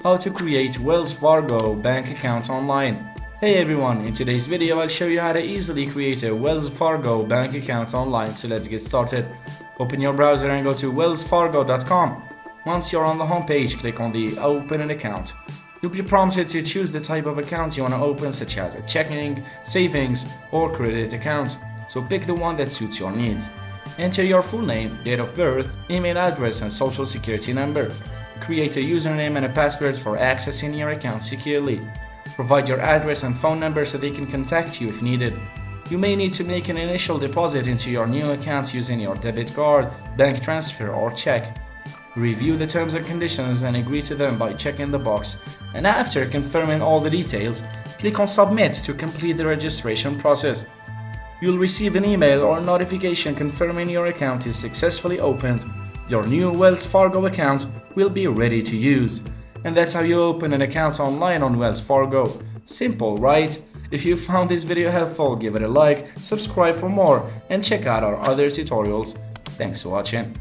how to create Wells Fargo bank account online. Hey everyone, in today's video I'll show you how to easily create a Wells Fargo bank account online, so let's get started. Open your browser and go to wellsfargo.com. Once you're on the home page, click on the Open an Account. You'll be prompted to choose the type of account you want to open, such as a checking, savings, or credit account. So pick the one that suits your needs. Enter your full name, date of birth, email address, and social security number. Create a username and a password for accessing your account securely. Provide your address and phone number so they can contact you if needed. You may need to make an initial deposit into your new account using your debit card, bank transfer, or check. Review the terms and conditions and agree to them by checking the box, and after confirming all the details, click on Submit to complete the registration process. You'll receive an email or notification confirming your account is successfully opened. Your new Wells Fargo account will be ready to use. And that's how you open an account online on Wells Fargo. Simple, right? If you found this video helpful, give it a like, subscribe for more, and check out our other tutorials. Thanks for watching.